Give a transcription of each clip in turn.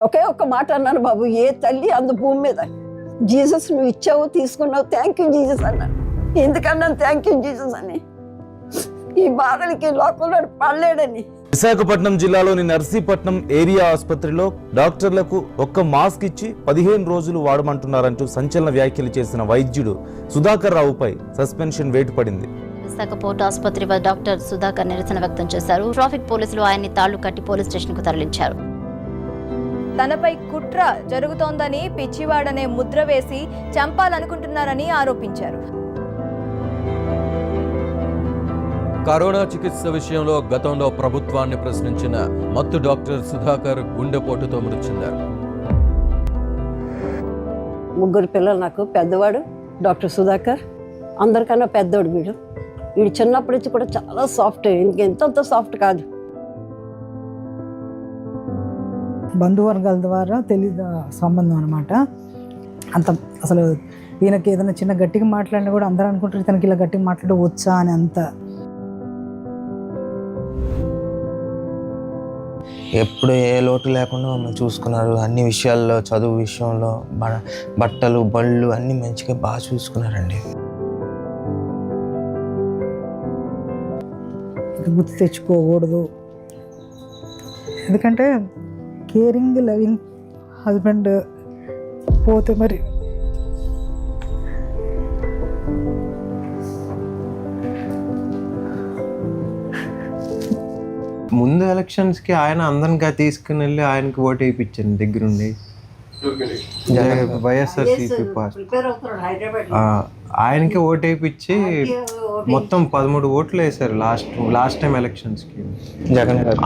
ఒకే ఒక్క మాట అన్నాను బాబు, ఏ తల్లి అందు భూమి మీద, జీసస్ నువ్వు ఇచ్చావు తీసుకున్నావు, థ్యాంక్ యూ జీసస్ అన్నాను. ఎందుకన్నాను థ్యాంక్ యూ జీసస్ అని? ఈ బాధలకి లోకంలో పడలేడని. విశాఖపట్నం జిల్లాలోని నర్సీపట్నం ఏరియా ఆసుపత్రిలో డాక్టర్లకు ఒక్క మాస్క్ ఇచ్చి 15 రోజులు వాడమంటున్నారంటూ సంచలన వ్యాఖ్యలు చేసిన వైద్యుడు సుధాకర్ రావుపై సస్పెన్షన్ వేటు పడింది. విశాఖ పోర్టు ఆసుపత్రి వద్ద డాక్టర్ సుధాకర్ నిరసన వ్యక్తం చేశారు. ట్రాఫిక్ పోలీసులు ఆయన్ని తాళ్లు కట్టి పోలీస్ స్టేషన్ కు తరలించారు. తనపై కుట్ర జరుగుతోందని, పిచ్చివాడనే ముద్ర వేసి చంపాలనుకుంటున్నారని ఆరోపించారు. కరోనా చికిత్స విషయంలో గతంలో ప్రభుత్వాన్ని ప్రశ్నించిన మత్తు డాక్టర్ సుధాకర్ గుండెపోటుతో మృతి చెందారు. 3 పిల్లలు నాకు. పెద్దవాడు డాక్టర్ సుధాకర్, అందరికన్నా పెద్దోడు వీడు. వీడు చిన్నప్పటి నుంచి కూడా చాలా సాఫ్ట్, ఇంకెంతంత సాఫ్ట్ కాదు. బంధువర్గాల ద్వారా సంబంధం అనమాట. అంత అసలు ఈయనకి ఏదైనా చిన్న గట్టిగా మాట్లాడినా కూడా అందరూ అనుకుంటారు ఇతనికి ఇలా గట్టిగా మాట్లాడే వచ్చా అని. అంత ఎప్పుడు ఏ లోటు లేకుండా మమ్మల్ని చూసుకున్నారు. అన్ని విషయాల్లో, చదువు విషయంలో, బట్టలు బళ్ళు అన్నీ మంచిగా బాగా చూసుకున్నారండి. గుర్తు తెచ్చుకోకూడదు, ఎందుకంటే కేరింగ్ లవింగ్ హస్బెండ్ పోతే మరి ముందు ఎలక్షన్స్కి ఆయన అందరిగా తీసుకుని వెళ్ళి ఆయనకి ఓటు వేయించాను దగ్గరుండి. వైఎస్ఆర్సీపీ పార్టీ ఆయనకి ఓటు వేయించి మొత్తం 13 ఓట్లు వేశారు లాస్ట్ టైం ఎలక్షన్స్కి జగన్ గారు,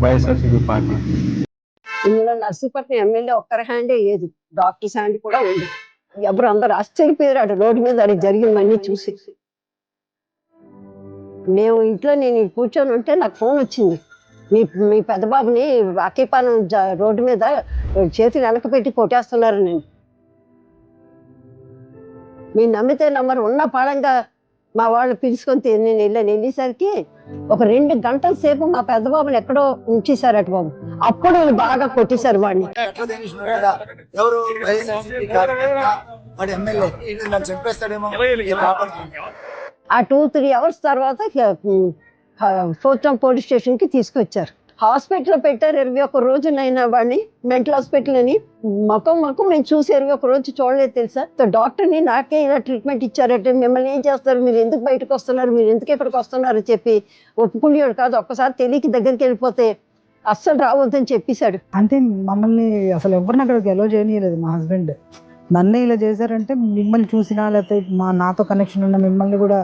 వైఎస్ఆర్సీపీ పార్టీ. ఇందులో నర్సీపట్నం ఎమ్మెల్యే ఒక్కరి హ్యాండే లేదు, డాక్టర్స్ హ్యాండ్ కూడా ఉంది. ఎవరు అందరు ఆశ్చర్యపోయారు రోడ్డు మీద అది జరిగిందన్నీ చూసి. నేను కూర్చొని ఉంటే నాకు ఫోన్ వచ్చింది, మీ పెద్ద బాబుని అక్కిపాలెం రోడ్డు మీద చేతి వెనక పెట్టి కొట్టేస్తున్నారు. మీరు నమ్మితే నమ్మరు, ఉన్న పాడంగా మా వాళ్ళు పిలుచుకొని నేను వెళ్ళేసరికి ఒక 2 గంటల సేపు మా పెద్ద బాబుని ఎక్కడో ఉంచేశారట బాబు. అప్పుడు బాగా కొట్టేశారు వాడిని. ఆ 2-3 అవర్స్ తర్వాత ఫోర్టౌన్ పోలీస్ స్టేషన్కి తీసుకొచ్చారు. హాస్పిటల్లో పెట్టారు 21 రోజునైనా వాడిని, మెంటల్ హాస్పిటల్ అని. మకం మేము చూసి 21 రోజు చూడలేదు తెలుసా. డాక్టర్ని నాకే ఇలా ట్రీట్మెంట్ ఇచ్చారంటే మిమ్మల్ని ఏం చేస్తారు, మీరు ఎందుకు బయటకు వస్తున్నారు, మీరు ఎందుకు ఇక్కడికి వస్తున్నారు అని చెప్పి ఒప్పుకునేవాడు కాదు. ఒక్కసారి తెలియకి దగ్గరికి వెళ్ళిపోతే అస్సలు రావద్దని చెప్పేశాడు. అంటే మమ్మల్ని అసలు ఎవరిని అక్కడికి ఎలో చేయనీయలేదు. మా హస్బెండ్ నన్నే ఇలా చేశారంటే మిమ్మల్ని చూసినా లేకపోతే నాతో కనెక్షన్ ఉన్న మిమ్మల్ని కూడా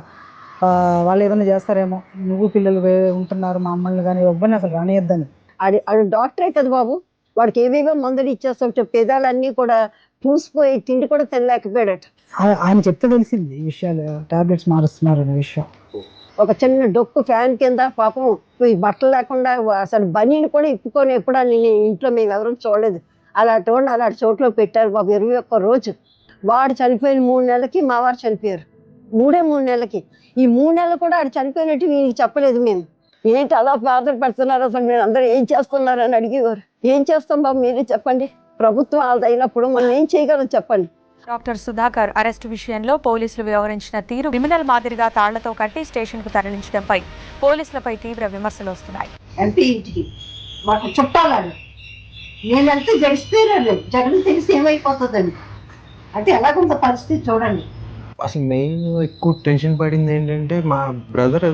వాళ్ళు ఏదైనా చేస్తారేమో, నువ్వు పిల్లలు ఉంటున్నారు మమ్మల్ని కానీ ఎవరిని అసలు రానియద్దని. అది డాక్టరే కదా బాబు, వాడికి ఏవేవో మందులు ఇచ్చేస్తుంటే పేదాలన్నీ కూడా పూసిపోయి తిండి కూడా తినలేకపోయాడట. ఆయన చెప్తే తెలిసింది ఈ విషయాలు, టాబ్లెట్స్ మారుస్తున్నారు అనే విషయం. ఒక చిన్న డొక్కు ఫ్యాన్ కింద పాపం బట్టలు లేకుండా అసలు బనీని కూడా ఇప్పుకొని ఎప్పుడు ఇంట్లో మేము ఎవరూ చూడలేదు. అలాంటి వాళ్ళు అలాంటి చోట్ల పెట్టారు బాబు. 21 రోజు వాడు చనిపోయిన 3 నెలలకి మా వారు చనిపోయారు. 3 నెలలకి. ఈ 3 నెలలు కూడా ఆడు చనిపోయినట్టు వీనికి చెప్పలేదు. మేము ఏంటి అలా బాధపడుతున్నారు, అసలు మీరు అందరూ ఏం చేస్తున్నారు అని అడిగేవారు. ఏం చేస్తాం బాబు మీరే చెప్పండి, ప్రభుత్వం వాళ్ళది అయినప్పుడు మనం ఏం చేయగలం చెప్పండి. డాక్టర్ సుధాకర్ అరెస్టు విషయంలో పోలీసులు వ్యవహరించిన తీరు క్రిమినల్ మాదిరిగా తాళ్లతో కట్టి స్టేషన్కు తరలించడంపై పోలీసులపై తీవ్ర విమర్శలు వస్తున్నాయి. ఎంపీ ఇంటికి మాకు చుట్టాలని నేను వెళ్తే జడిసిపోయారు, జగన్ తెలిసి ఏమైపోతుందని. అంటే ఎలాగుందో పరిస్థితి చూడండి. అసలు మెయిన్ ఎక్కువ టెన్షన్ పడింది ఏంటంటే మా బ్రదర్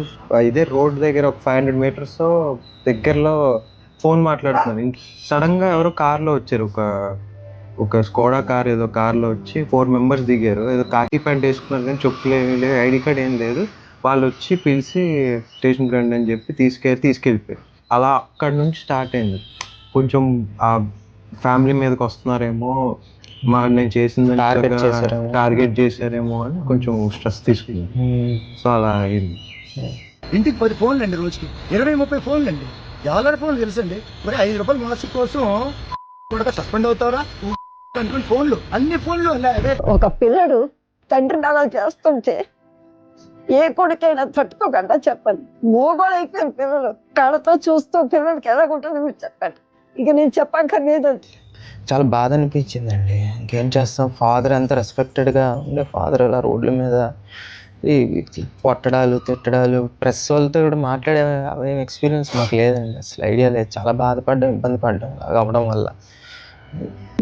ఇదే రోడ్ దగ్గర ఒక 500 మీటర్స్ దగ్గరలో ఫోన్ మాట్లాడుతున్నారు. సడన్గా ఎవరో కార్లో వచ్చారు, ఒక స్కోడా కార్ ఏదో కార్లో వచ్చి 4 మెంబర్స్ దిగారు. ఏదో కాకి ప్యాంట్ వేసుకున్నారు కానీ చెప్పులు ఏమీ లేదు, ఐడి కార్డ్ ఏం లేదు. వాళ్ళు వచ్చి పిలిచి స్టేషన్కి రండి అని చెప్పి తీసుకెళ్ళిపోయారు. అలా అక్కడి నుంచి స్టార్ట్ అయింది. కొంచెం ఆ ఫ్యామిలీ మీదకి వస్తున్నారేమో, నేను చేసిందని టార్గెట్ చేశారేమో అని కొంచెం స్ట్రెస్ తీసుకుంది. సో అలా అయింది. ఇంటికి 10 ఫోన్లు అండి, రోజుకి 20-30 ఫోన్లు అండి. ఎవరి ఫోన్లు తెలుసండి. మరి 5 రూపాయలు మాసిక్ కోసం కూడా సస్పెండ్ అవుతారా అనుకుని ఫోన్లు, అన్ని ఫోన్లు. ఒక పిల్లడు తండ్రిని అలా చేస్తుంటే ఏ కొడుకైనా తట్టుకోకుండా చెప్పండి. మూగోడు అయిపోయిన పిల్లలు కళ్ళతో చూస్తూ పిల్లలకి ఎలాగుంటుందో మీరు చెప్పండి. ఇక నేను చెప్పక్కర్లేదు. చాలా బాధ అనిపించిందండి. ఇంకేం చేస్తాం, ఫాదర్ ఎంత రెస్పెక్టెడ్గా ఉండే ఫాదర్ ఇలా రోడ్ల మీద ఈ కొట్టడాలు తిట్టడాలు ప్రెస్ వాళ్ళతో కూడా మాట్లాడే ఎక్స్పీరియన్స్ మాకు లేదండి, అసలు ఐడియా లేదు. చాలా బాధపడ్డాం, ఇబ్బంది పడ్డాం అలా అవ్వడం వల్ల.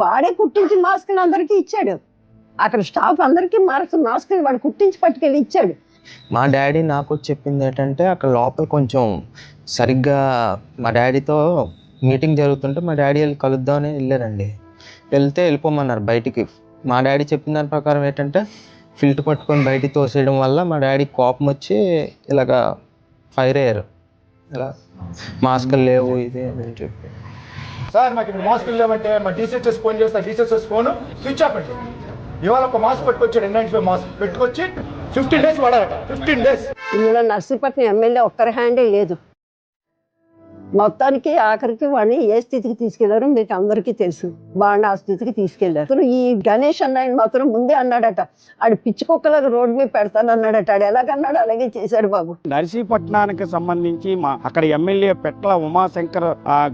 వాడే కుట్టించి మాస్కులు అందరికీ ఇచ్చాడు. అక్కడ స్టాఫ్ అందరికీ మాస్కులు వాడు కుట్టించి పట్టుకెళ్ళి ఇచ్చాడు. మా డాడీ నాకు చెప్పింది ఏంటంటే, అక్కడ లోపల కొంచెం సరిగ్గా మా డాడీతో మీటింగ్ జరుగుతుంటే మా డాడీ వెళ్ళి కలుద్దామని వెళ్ళారండి. వెళ్ళిపోమన్నారు బయటికి. మా డాడీ చెప్పిన దాని ప్రకారం ఏంటంటే, ఫిల్టర్ పట్టుకొని బయటికి తోసేయడం వల్ల మా డాడీ కోపం వచ్చి ఇలాగా ఫైర్ అయ్యారు. ఇలా మాస్కులు లేవు ఇది అని చెప్పి. సార్ మాకు ఇక్కడ మాస్కులు లేవంటే మా డీసీఎస్ ఫోన్ చేస్తా, డీసీఎస్ ఫోన్ స్విచ్ ఆఫ్ అండి. ఇవాళ ఒక మాస్క్ పెట్టుకొచ్చాడు, N95 మాస్క్ పెట్టుకొచ్చి 15 days వాడారట. 15 days. ఇందులో నర్సీపట్నం ఎమ్మెల్యే ఒక్కరి హ్యాండే లేదు. మొత్తానికి ఆఖరికి వాడిని ఏ స్థితికి తీసుకెళ్లారో మీకు అందరికీ తెలుసు. వాడిని ఆ స్థితికి తీసుకెళ్లారు. ఈ గణేష్ అన్న మాత్రం ముందే అన్నాడట, ఆడు పిచ్చి కుక్కలకు రోడ్డు మీద పెడతాను అన్నాడట. ఆడు ఎలాగన్నాడు అలాగే చేశాడు బాబు. నర్సీపట్నానికి సంబంధించి అక్కడ ఎమ్మెల్యే పెట్ల ఉమాశంకర్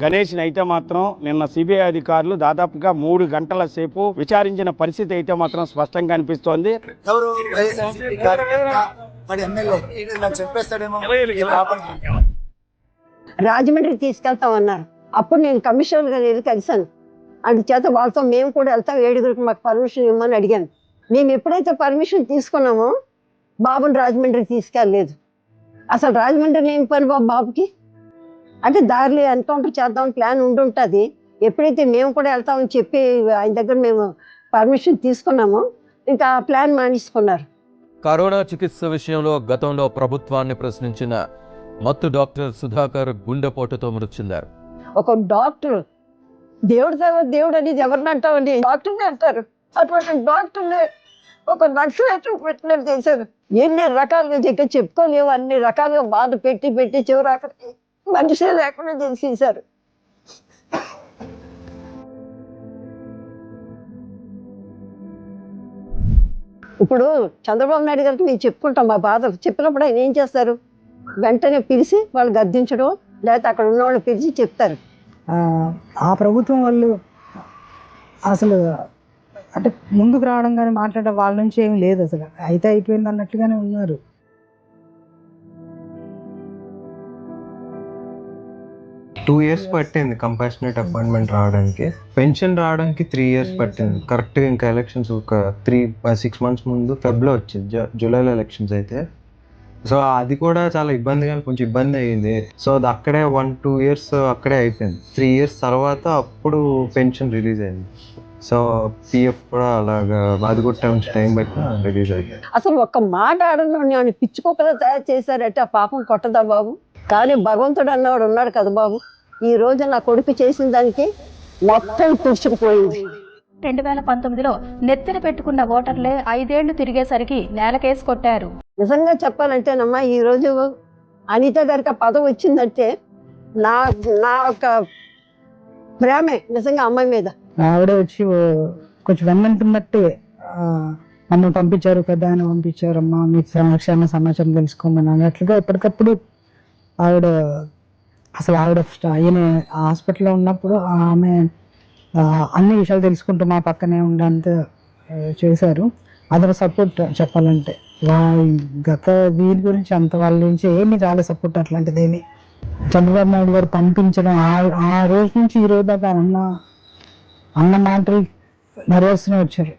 గణేష్ అయితే మాత్రం నిన్న సిబిఐ అధికారులు దాదాపుగా 3 గంటల సేపు విచారించిన పరిస్థితి అయితే మాత్రం స్పష్టంగా అనిపిస్తోంది. రాజమండ్రికి తీసుకెళ్తామన్నారు. అప్పుడు నేను కమిషనర్ గారు వెళ్ళి కలిశాను. అందుచేత వాళ్ళతో మేము కూడా వెళ్తాం, 7గురికి మాకు పర్మిషన్ ఇవ్వమని అడిగాను. మేము ఎప్పుడైతే పర్మిషన్ తీసుకున్నామో బాబుని రాజమండ్రికి తీసుకెళ్ళలేదు. అసలు రాజమండ్రి ఏం పని బాబుకి? అంటే దారిలో ఎన్కౌంటర్ చేద్దామని ప్లాన్ ఉండుంటుంది. ఎప్పుడైతే మేము కూడా వెళ్తామని చెప్పి ఆయన దగ్గర మేము పర్మిషన్ తీసుకున్నామో ఇంకా ఆ ప్లాన్ మానేసుకున్నారు. కరోనా చికిత్స విషయంలో గతంలో ప్రభుత్వాన్ని ప్రశ్నించిన మత్తు డాక్టర్ సుధాకర్ గుండెపోటుతో మృతి చెందారు. ఒక డాక్టర్ దేవుడు అనేది ఎవరిని అంటామండి? డాక్టర్ని అంటారు. అటువంటి డాక్టర్ని ఒక నక్సలైట్ పెట్టినట్టు చేశారు. ఎన్ని రకాలుగా చెప్పుకోలేవు, అన్ని రకాలుగా బాధ పెట్టి చివరికి మనిషి లేకుండా చేసేసారు. ఇప్పుడు చంద్రబాబు నాయుడు గారికి మేము చెప్పుకుంటాం మా బాధలు. చెప్పినప్పుడు ఆయన ఏం చేస్తారు? వెంటనే పిలిచి వాళ్ళు గద్దించడం, లేకపోతే అక్కడ ఉన్న వాళ్ళు పిలిచి చెప్తారు. ఆ ప్రభుత్వం వాళ్ళు అసలు అంటే ముందుకు రావడం కానీ మాట్లాడడం వాళ్ళ నుంచి ఏమి లేదు. అసలు అయితే అయిపోయింది అన్నట్లుగానే ఉన్నారు. టూ ఇయర్స్ పట్టింది కంపాషనేట్ అపాయింట్మెంట్ రావడానికి. పెన్షన్ రావడానికి 3 years పట్టింది. కరెక్ట్గా ఇంకా ఎలక్షన్స్ ఒక 6 months ముందు ఫెబ్లో వచ్చింది, జూలైలో ఎలక్షన్స్ అయితే. సో అది కూడా చాలా ఇబ్బందిగా, కొంచెం ఇబ్బంది అయ్యింది. సో అది అక్కడే 1-2 years అక్కడే అయిపోయింది. 3 years తర్వాత అప్పుడు పెన్షన్ రిలీజ్ అయింది. సో పిఎఫ్ కూడా అలాగా అది కూడా టైం బట్టి రిలీజ్ అయ్యింది. అసలు ఒక్క మాట ఆడలో పిచ్చుకోకలా తయారు చేశారంటే ఆ పాపం కొట్టదా బాబు? కానీ భగవంతుడు అన్నవాడు ఉన్నాడు కదా బాబు. ఈ రోజు నా కొడుకు చేసిన దానికి మొత్తం తుడుచుకుపోయింది. 2019లో నెత్తిన పెట్టుకున్న ఓటర్లే 5 ఏళ్లు తిరిగేసరికి నేలకేసి కొట్టారు. నిజంగా చెప్పాలంటేనమ్మా, ఈరోజు అనిత గారికి ఆ పదవి వచ్చిందంటే నా ఒక ప్రేమే నిజంగా అమ్మాయి మీద. ఆవిడ వచ్చి కొంచెం వెన్నంటున్నట్టే నన్ను పంపించారు, పెద్ద ఆయన పంపించారమ్మా మీకు సంరక్షణ సమాచారం తెలుసుకోమని అన్నట్లుగా ఎప్పటికప్పుడు ఆవిడ ఈయన హాస్పిటల్లో ఉన్నప్పుడు ఆమె అన్ని విషయాలు తెలుసుకుంటూ మా పక్కనే ఉండేంత చేశారు. అదొక సపోర్ట్ చెప్పాలంటే. గత దీని గురించి అంత వాళ్ళ నుంచి ఏమి చాలా సపోర్ట్ అట్లాంటిది ఏమి. చంద్రబాబు నాయుడు గారు పంపించడం ఆ రోజు నుంచి ఈ రోజు దాకా అన్న మాటలు నెరవేరుస్తూనే వచ్చారు.